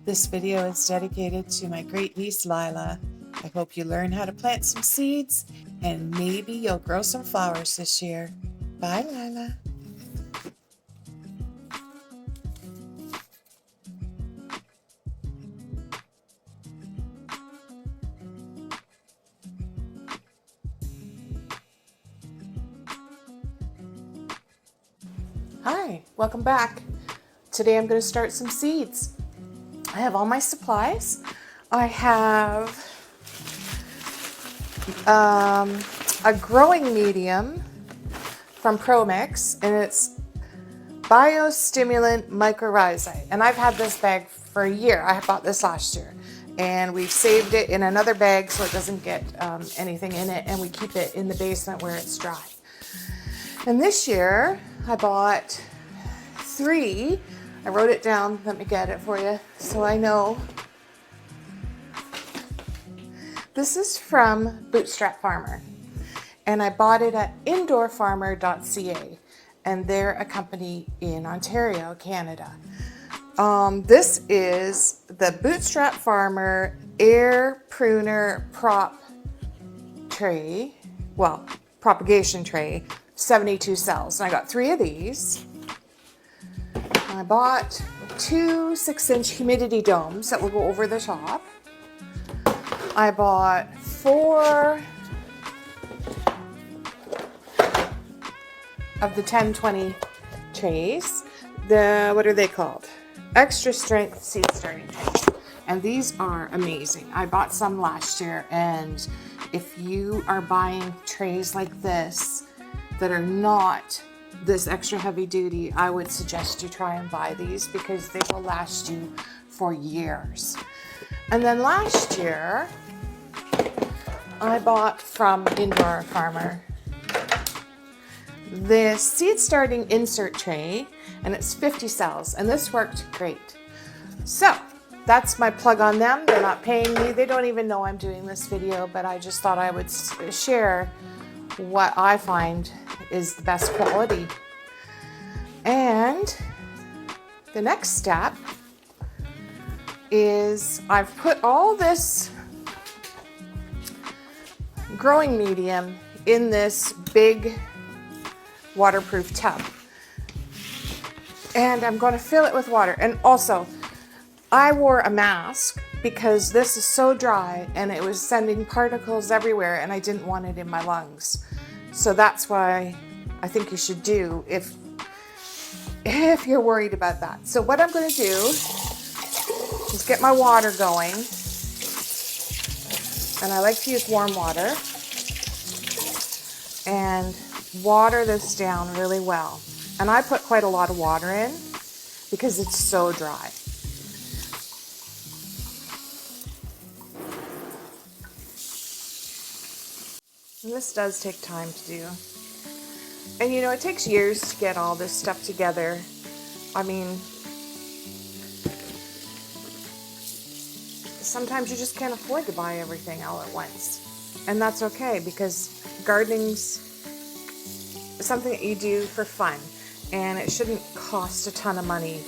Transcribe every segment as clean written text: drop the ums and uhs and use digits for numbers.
This video is dedicated to my great niece Lila. I hope you learn how to plant some seeds and maybe you'll grow some flowers this year. Bye, Lila. Hi, welcome back. Today I'm going to start some seeds. I have all my supplies. I have a growing medium from ProMix, and it's biostimulant mycorrhizate. And I've had this bag for a year. I bought this last year, and we've saved it in another bag so it doesn't get anything in it, and we keep it in the basement where it's dry. And this year I bought 3. I wrote it down. Let me get it for you so I know. This is from Bootstrap Farmer, and I bought it at indoorfarmer.ca, and they're a company in Ontario, Canada. This is the Bootstrap Farmer Air Pruner Prop Tray, well, propagation tray, 72 cells. And I got 3 of these. I bought 2 6-inch humidity domes that will go over the top. I bought 4 of the 10-20 trays. What are they called? Extra strength seed starting trays. And these are amazing. I bought some last year, and if you are buying trays like this that are not this extra heavy duty, I would suggest you try and buy these because they will last you for years. And then last year I bought from Indoor Farmer this seed starting insert tray, and it's 50 cells, and this worked great. So that's my plug on them. They're not paying me. They don't even know I'm doing this video, but I just thought I would share what I find is the best quality. And the next step is I've put all this growing medium in this big waterproof tub, and I'm going to fill it with water. And also I wore a mask because this is so dry and it was sending particles everywhere, and I didn't want it in my lungs. So that's why I think you should do if you're worried about that. So what I'm going to do is get my water going, and I like to use warm water, and water this down really well. And I put quite a lot of water in because it's so dry. And this does take time to do. And you know, it takes years to get all this stuff together. I mean, sometimes you just can't afford to buy everything all at once. And that's okay, because gardening's something that you do for fun, and it shouldn't cost a ton of money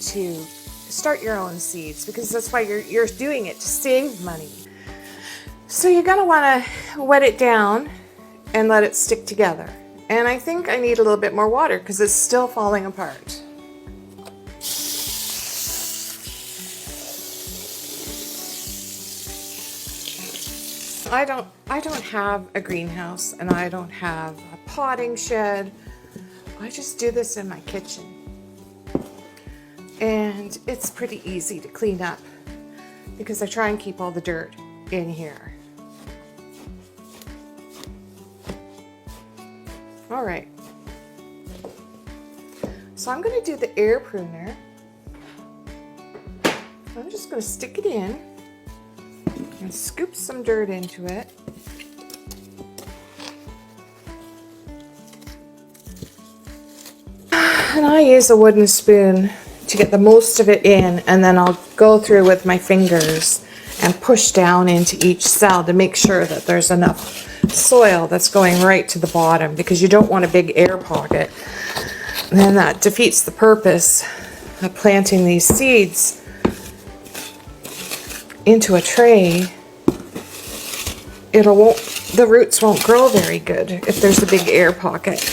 to start your own seeds, because that's why you're doing it, to save money. So you're gonna want to wet it down and let it stick together. And I think I need a little bit more water because it's still falling apart. I don't have a greenhouse, and I don't have a potting shed. I just do this in my kitchen. And it's pretty easy to clean up because I try and keep all the dirt in here. All right. So I'm going to do the air pruner. I'm just going to stick it in and scoop some dirt into it. And I use a wooden spoon to get the most of it in, and then I'll go through with my fingers and push down into each cell to make sure that there's enough soil that's going right to the bottom, because you don't want a big air pocket. And then that defeats the purpose of planting these seeds into a tray, the roots won't grow very good if there's a big air pocket.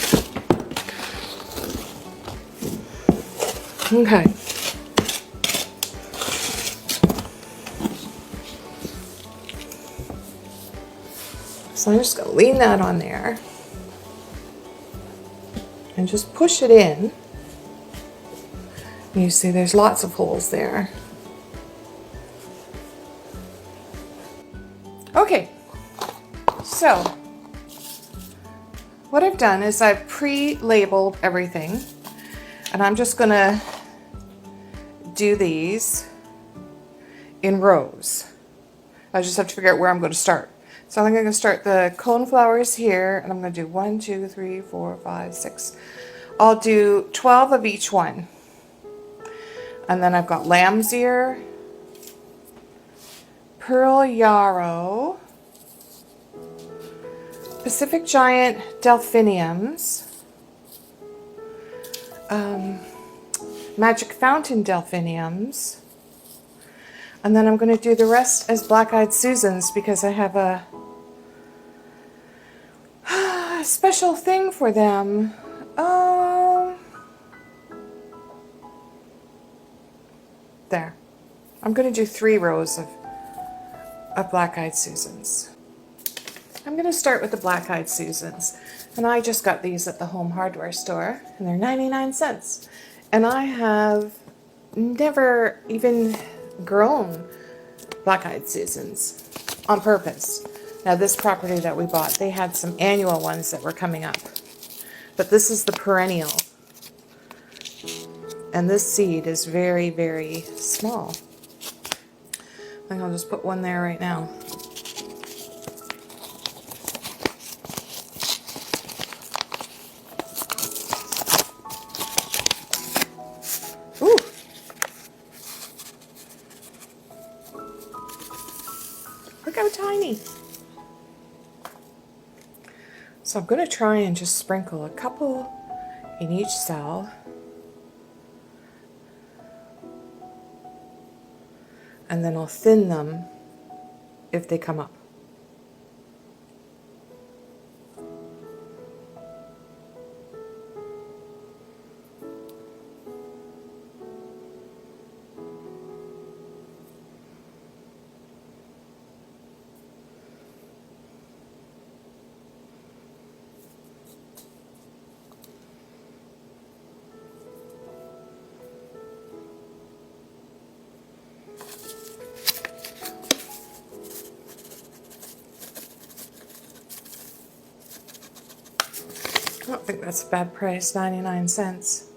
Okay. So I'm just going to lean that on there and just push it in. You see there's lots of holes there. Okay, so what I've done is I've pre-labeled everything, and I'm just going to do these in rows. I just have to figure out where I'm going to start. So I'm going to start the coneflowers here, and I'm going to do 1, 2, 3, 4, 5, 6. I'll do 12 of each one. And then I've got lamb's ear, Pearl Yarrow, Pacific Giant Delphiniums, Magic Fountain Delphiniums, and then I'm going to do the rest as black-eyed Susans because I have a special thing for them. There. I'm going to do 3 rows of black-eyed Susans. I'm going to start with the black-eyed Susans. And I just got these at the home hardware store, and they're 99 cents. And I have never even grown black-eyed Susans on purpose. Now this property that we bought, they had some annual ones that were coming up. But this is the Perennial. And this seed is very, very small. I think I'll just put one there right now. Ooh! Look how tiny. So I'm going to try and just sprinkle a couple in each cell. And then I'll thin them if they come up. I don't think that's a bad price, 99 cents.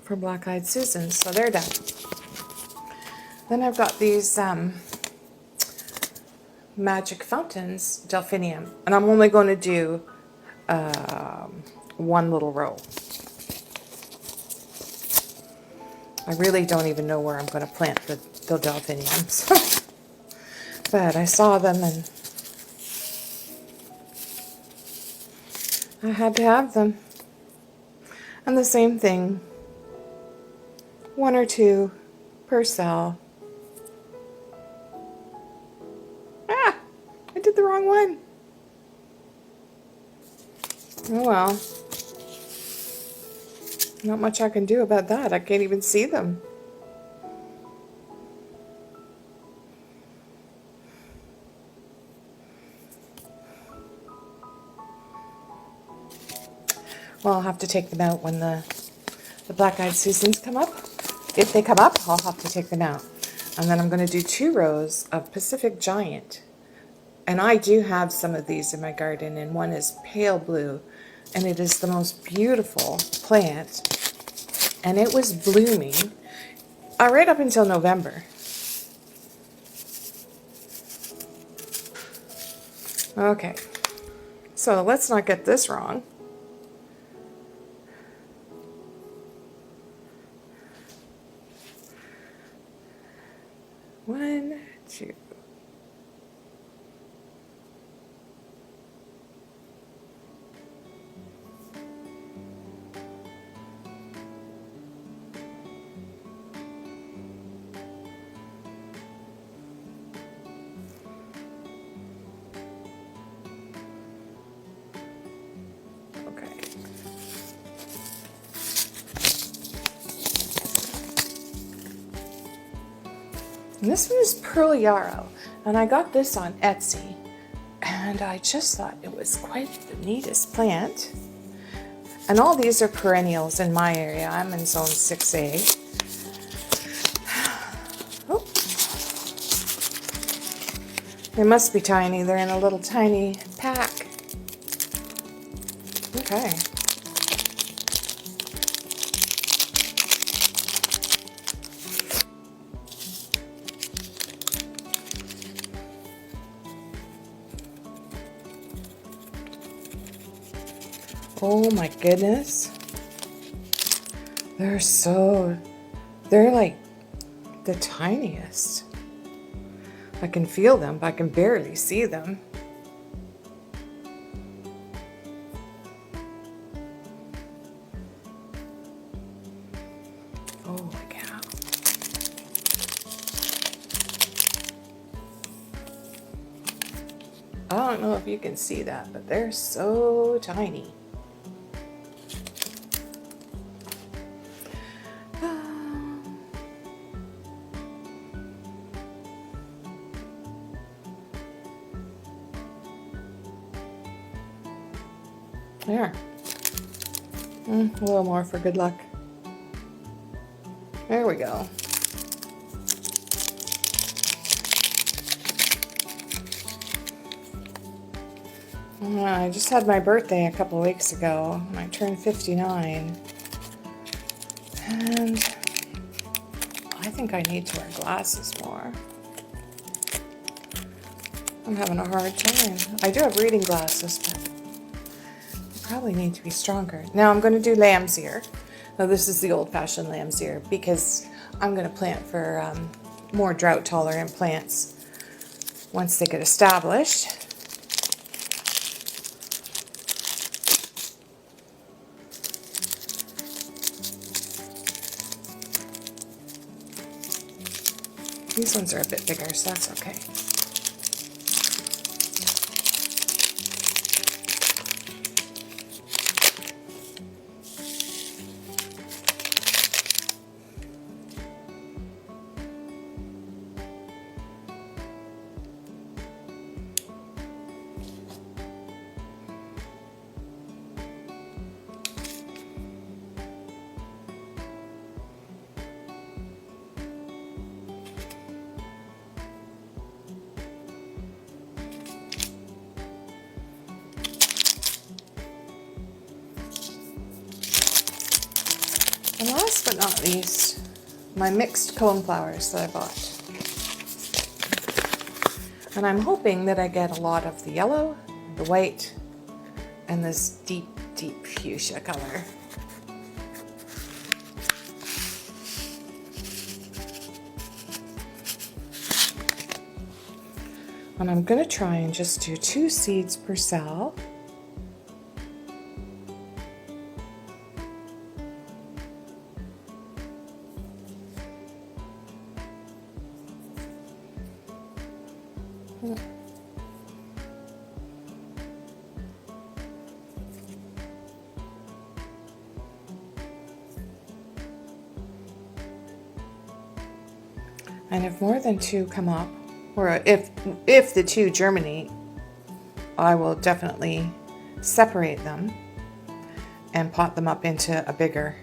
For black-eyed Susans, so they're done. Then I've got these Magic Fountains Delphinium, and I'm only going to do 1 little row. I really don't even know where I'm going to plant the delphiniums. But I saw them and I had to have them. And the same thing, 1 or 2 per cell. Ah, I did the wrong one. Oh well. Not much I can do about that. I can't even see them. Well, I'll have to take them out when the black-eyed Susans come up. If they come up, I'll have to take them out. And then I'm going to do 2 rows of Pacific Giant. And I do have some of these in my garden, and one is pale blue, and it is the most beautiful plant. And it was blooming right up until November. Okay, so let's not get this wrong. One, 2. And this one is Pearl Yarrow, and I got this on Etsy, and I just thought it was quite the neatest plant. And all these are perennials in my area. I'm in zone 6A. Oh. They must be tiny. They're in a little tiny pack. Okay. Oh my goodness. They're like the tiniest. I can feel them, but I can barely see them. Oh my cow. I don't know if you can see that, but they're so tiny. There. A little more for good luck. There we go. I just had my birthday a couple of weeks ago. I turned 59. And I think I need to wear glasses more. I'm having a hard time. I do have reading glasses, but probably need to be stronger. Now I'm going to do lamb's ear. Now this is the old-fashioned lamb's ear because I'm going to plant for more drought-tolerant plants once they get established. These ones are a bit bigger, so that's okay. And last but not least, my mixed coneflowers that I bought. And I'm hoping that I get a lot of the yellow, the white, and this deep, deep fuchsia color. And I'm going to try and just do 2 seeds per cell. And if more than 2 come up, or if the 2 germinate, I will definitely separate them and pot them up into a bigger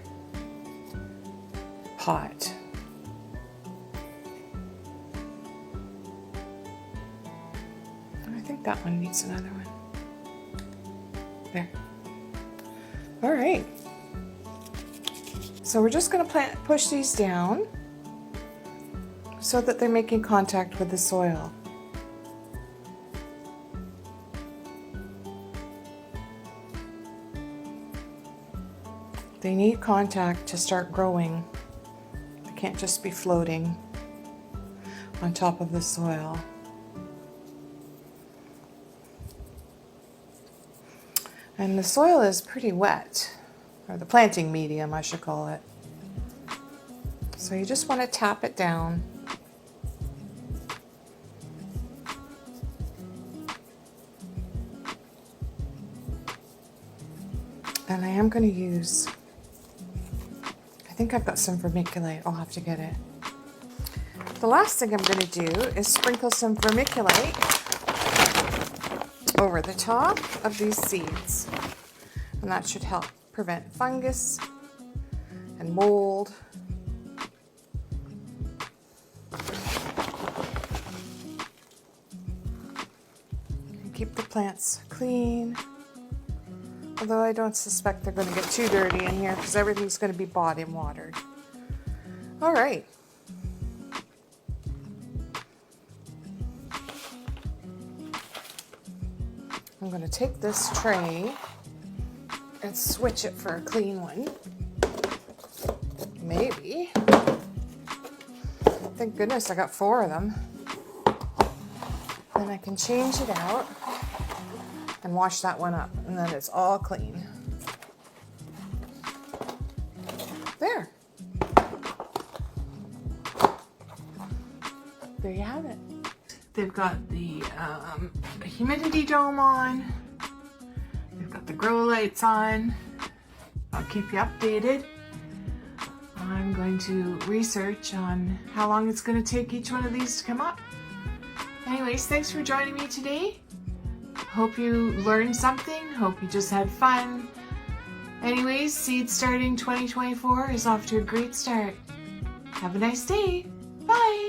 pot. I think that one needs another one. There. All right. So we're just going to push these down so that they're making contact with the soil. They need contact to start growing. They can't just be floating on top of the soil. And the soil is pretty wet, or the planting medium, I should call it. So you just want to tap it down. And I am going to use, I think I've got some vermiculite, I'll have to get it. The last thing I'm going to do is sprinkle some vermiculite over the top of these seeds. And that should help prevent fungus and mold. And keep the plants clean. Although I don't suspect they're going to get too dirty in here because everything's going to be bought and watered. All right. I'm going to take this tray and switch it for a clean one. Maybe. Thank goodness I got 4 of them. Then I can change it out and wash that one up, and then it's all clean. There. There you have it. They've got the humidity dome on. They've got the grow lights on. I'll keep you updated. I'm going to research on how long it's going to take each one of these to come up. Anyways, thanks for joining me today. Hope you learned something. Hope you just had fun. Anyways, seed starting 2024 is off to a great start. Have a nice day. Bye.